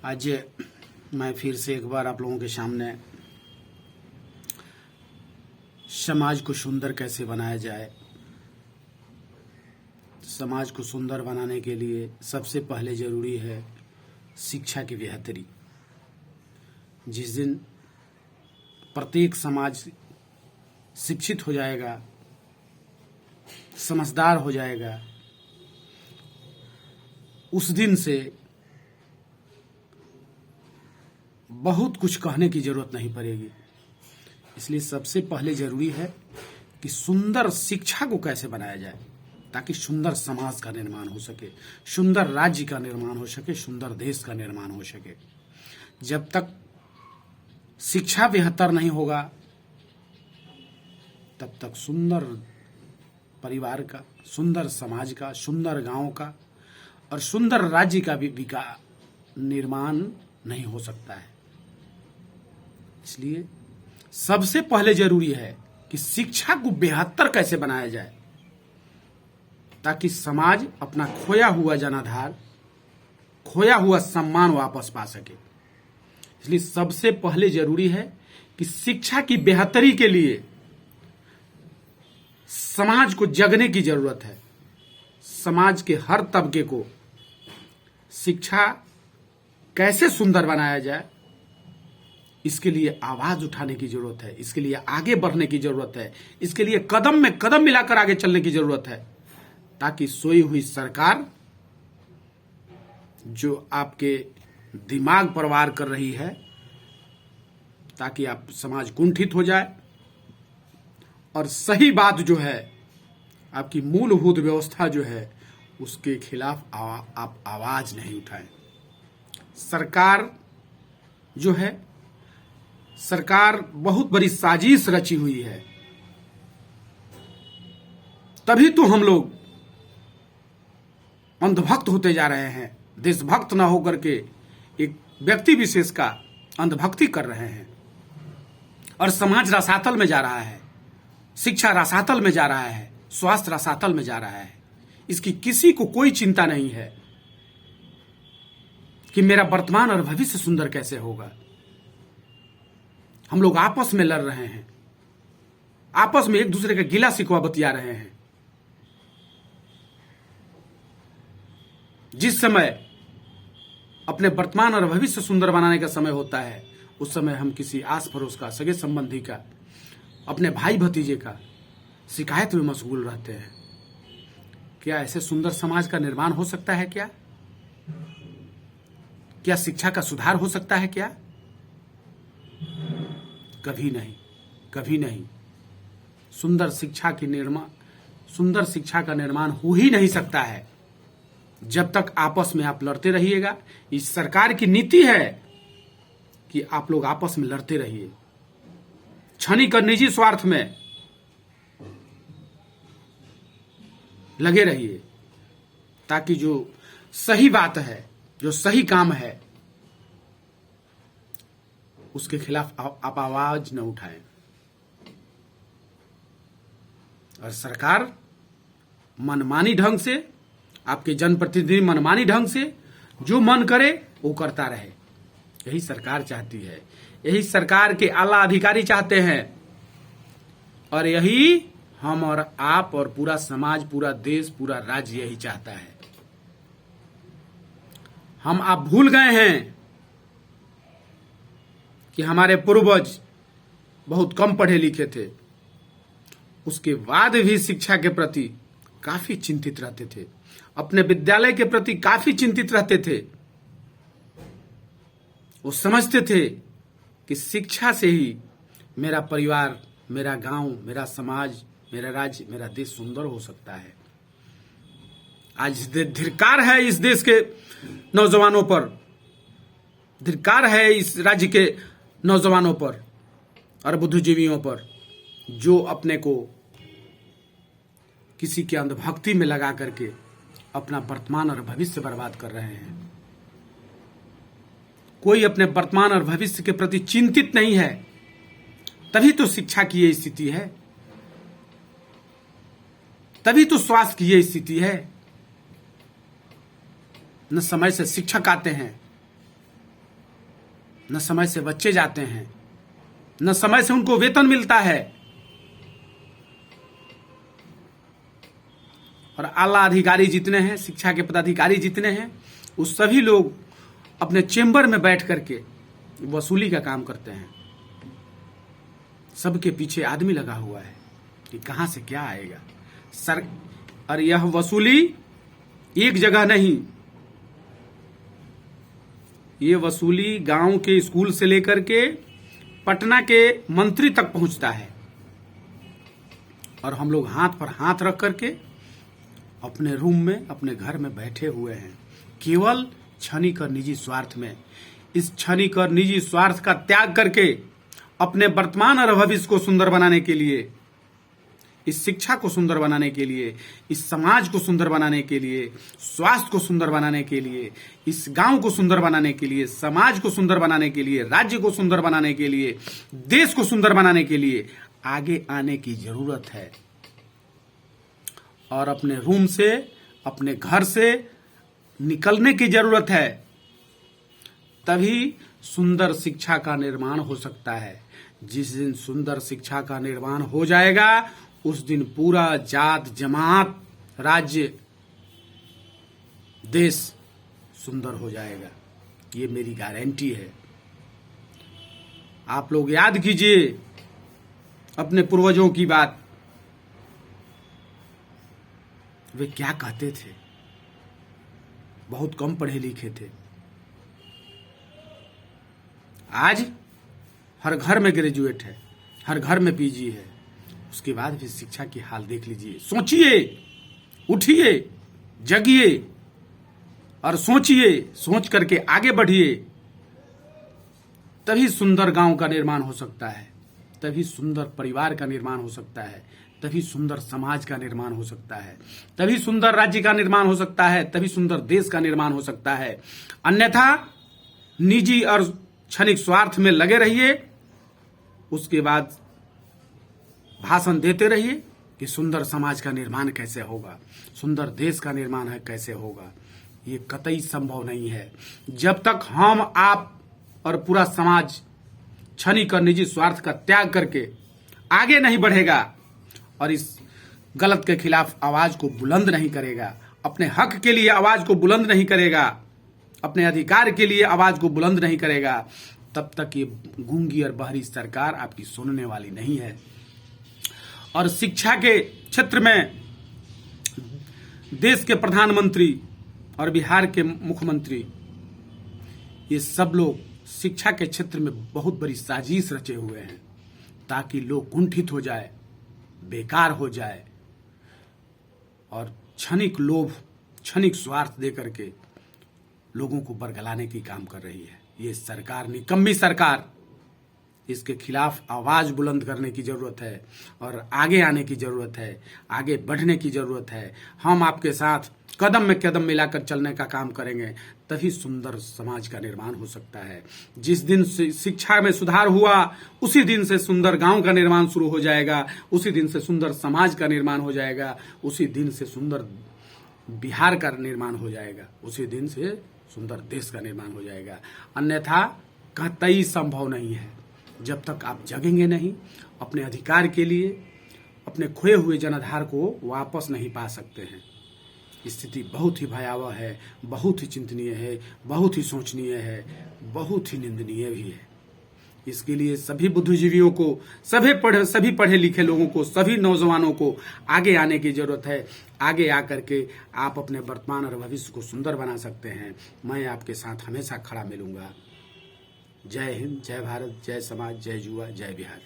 आज मैं फिर से एक बार आप लोगों के सामने समाज को सुंदर कैसे बनाया जाए। समाज को सुंदर बनाने के लिए सबसे पहले जरूरी है शिक्षा की बेहतरी। जिस दिन प्रत्येक समाज शिक्षित हो जाएगा, समझदार हो जाएगा, उस दिन से बहुत कुछ कहने की जरूरत नहीं पड़ेगी। इसलिए सबसे पहले जरूरी है कि सुंदर शिक्षा को कैसे बनाया जाए ताकि सुंदर समाज का निर्माण हो सके, सुंदर राज्य का निर्माण हो सके, सुंदर देश का निर्माण हो सके। जब तक शिक्षा बेहतर नहीं होगा तब तक सुंदर परिवार का, सुंदर समाज का, सुंदर गांव का और सुंदर राज्य का भी निर्माण नहीं हो सकता है। इसलिए सबसे पहले जरूरी है कि शिक्षा को बेहतर कैसे बनाया जाए ताकि समाज अपना खोया हुआ जनाधार, खोया हुआ सम्मान वापस पा सके। इसलिए सबसे पहले जरूरी है कि शिक्षा की बेहतरी के लिए समाज को जगने की जरूरत है। समाज के हर तबके को शिक्षा कैसे सुंदर बनाया जाए, इसके लिए आवाज उठाने की जरूरत है, इसके लिए आगे बढ़ने की जरूरत है, इसके लिए कदम में कदम मिलाकर आगे चलने की जरूरत है ताकि सोई हुई सरकार जो आपके दिमाग पर वार कर रही है, ताकि आप समाज कुंठित हो जाए और सही बात जो है, आपकी मूलभूत व्यवस्था जो है, उसके खिलाफ आप आवाज नहीं उठाएं। सरकार जो है, सरकार बहुत बड़ी साजिश रची हुई है, तभी तो हम लोग अंधभक्त होते जा रहे हैं। देशभक्त ना होकर के एक व्यक्ति विशेष का अंधभक्ति कर रहे हैं और समाज रसातल में जा रहा है, शिक्षा रसातल में जा रहा है, स्वास्थ्य रसातल में जा रहा है। इसकी किसी को कोई चिंता नहीं है कि मेरा वर्तमान और भविष्य सुंदर कैसे होगा। हम लोग आपस में लड़ रहे हैं, आपस में एक दूसरे का गिला शिकवा बतिया रहे हैं। जिस समय अपने वर्तमान और भविष्य सुंदर बनाने का समय होता है, उस समय हम किसी आस पड़ोस का, सगे संबंधी का, अपने भाई भतीजे का शिकायत में मशगूल रहते हैं। क्या ऐसे सुंदर समाज का निर्माण हो सकता है? क्या शिक्षा का सुधार हो सकता है? क्या कभी नहीं, कभी नहीं। सुंदर शिक्षा का निर्माण हो ही नहीं सकता है जब तक आपस में आप लड़ते रहिएगा। इस सरकार की नीति है कि आप लोग आपस में लड़ते रहिए, क्षणिक और निजी स्वार्थ में लगे रहिए, ताकि जो सही बात है, जो सही काम है, उसके खिलाफ आप आवाज न उठाएं। और सरकार मनमानी ढंग से, आपके जनप्रतिनिधि मनमानी ढंग से जो मन करे वो करता रहे, यही सरकार चाहती है, यही सरकार के आला अधिकारी चाहते हैं और यही हम और आप और पूरा समाज, पूरा देश, पूरा राज्य यही चाहता है। हम आप भूल गए हैं कि हमारे पूर्वज बहुत कम पढ़े लिखे थे, उसके बाद भी शिक्षा के प्रति काफी चिंतित रहते थे, अपने विद्यालय के प्रति काफी चिंतित रहते थे। वो समझते थे कि शिक्षा से ही मेरा परिवार, मेरा गांव, मेरा समाज, मेरा राज्य, मेरा देश सुंदर हो सकता है। आज धिक्कार है इस देश के नौजवानों पर, धिक्कार है इस राज्य के नौजवानों पर और बुद्धिजीवियों पर, जो अपने को किसी के अंधभक्ति में लगा करके अपना वर्तमान और भविष्य बर्बाद कर रहे हैं। कोई अपने वर्तमान और भविष्य के प्रति चिंतित नहीं है, तभी तो शिक्षा की ये स्थिति है, तभी तो स्वास्थ्य की ये स्थिति है। न समय से शिक्षक आते हैं, न समय से बच्चे जाते हैं, न समय से उनको वेतन मिलता है। और आला अधिकारी जितने हैं, शिक्षा के पदाधिकारी जितने हैं, वो सभी लोग अपने चेंबर में बैठ करके वसूली का काम करते हैं। सबके पीछे आदमी लगा हुआ है कि कहां से क्या आएगा सर। और यह वसूली एक जगह नहीं, ये वसूली गांव के स्कूल से लेकर के पटना के मंत्री तक पहुंचता है। और हम लोग हाथ पर हाथ रख करके अपने रूम में, अपने घर में बैठे हुए हैं, केवल क्षणिक और निजी स्वार्थ में। इस क्षणिक और निजी स्वार्थ का त्याग करके अपने वर्तमान और भविष्य को सुंदर बनाने के लिए, इस शिक्षा को सुंदर बनाने के लिए, इस समाज को सुंदर बनाने के लिए, स्वास्थ्य को सुंदर बनाने के लिए, इस गांव को सुंदर बनाने के लिए, समाज को सुंदर बनाने के लिए, राज्य को सुंदर बनाने के लिए, देश को सुंदर बनाने के लिए आगे आने की जरूरत है। और अपने रूम से, अपने घर से निकलने की जरूरत है। तभी सुंदर शिक्षा का निर्माण हो सकता है। जिस दिन सुंदर शिक्षा का निर्माण हो जाएगा, उस दिन पूरा जात, जमात, राज्य, देश सुंदर हो जाएगा। ये मेरी गारंटी है। आप लोग याद कीजिए अपने पूर्वजों की बात। वे क्या कहते थे? बहुत कम पढ़े लिखे थे। आज हर घर में ग्रेजुएट है, हर घर में पीजी है। उसके बाद भी शिक्षा की हाल देख लीजिए। सोचिए, उठिए, जगिए और सोचिए, सोच करके आगे बढ़िए। तभी सुंदर गांव का निर्माण हो सकता है, तभी सुंदर परिवार का निर्माण हो सकता है, तभी सुंदर समाज का निर्माण हो सकता है, तभी सुंदर राज्य का निर्माण हो सकता है, तभी सुंदर देश का निर्माण हो सकता है। अन्यथा निजी और क्षणिक स्वार्थ में लगे रहिए, उसके बाद भाषण देते रहिए कि सुंदर समाज का निर्माण कैसे होगा, सुंदर देश का निर्माण है कैसे होगा। ये कतई संभव नहीं है। जब तक हम, आप और पूरा समाज क्षणिक और निजी स्वार्थ का त्याग करके आगे नहीं बढ़ेगा और इस गलत के खिलाफ आवाज को बुलंद नहीं करेगा, अपने हक के लिए आवाज को बुलंद नहीं करेगा, अपने अधिकार के लिए आवाज को बुलंद नहीं करेगा, तब तक ये गूंगी और बहरी सरकार आपकी सुनने वाली नहीं है। और शिक्षा के क्षेत्र में देश के प्रधानमंत्री और बिहार के मुख्यमंत्री, ये सब लोग शिक्षा के क्षेत्र में बहुत बड़ी साजिश रचे हुए हैं ताकि लोग कुंठित हो जाए, बेकार हो जाए और क्षणिक लोभ, क्षणिक स्वार्थ दे करके लोगों को बरगलाने की काम कर रही है। ये सरकार निकम्मी सरकार, इसके खिलाफ आवाज बुलंद करने की जरूरत है और आगे आने की जरूरत है, आगे बढ़ने की जरूरत है। हम आपके साथ कदम में कदम मिलाकर चलने का काम करेंगे, तभी सुंदर समाज का निर्माण हो सकता है। जिस दिन से शिक्षा में सुधार हुआ, उसी दिन से सुंदर गांव का निर्माण शुरू हो जाएगा, उसी दिन से सुंदर समाज का निर्माण हो जाएगा, उसी दिन से सुंदर बिहार का निर्माण हो जाएगा, उसी दिन से सुंदर देश का निर्माण हो जाएगा। अन्यथा कतई संभव नहीं है। जब तक आप जगेंगे नहीं, अपने अधिकार के लिए अपने खोए हुए जनाधार को वापस नहीं पा सकते हैं। स्थिति बहुत ही भयावह है, बहुत ही चिंतनीय है, बहुत ही सोचनीय है, बहुत ही निंदनीय भी है। इसके लिए सभी बुद्धिजीवियों को, सभी पढ़े लिखे लोगों को, सभी नौजवानों को आगे आने की जरूरत है। आगे आकर के आप अपने वर्तमान और भविष्य को सुंदर बना सकते हैं। मैं आपके साथ हमेशा खड़ा मिलूंगा। जय हिंद, जय भारत, जय समाज, जय युवा, जय बिहार।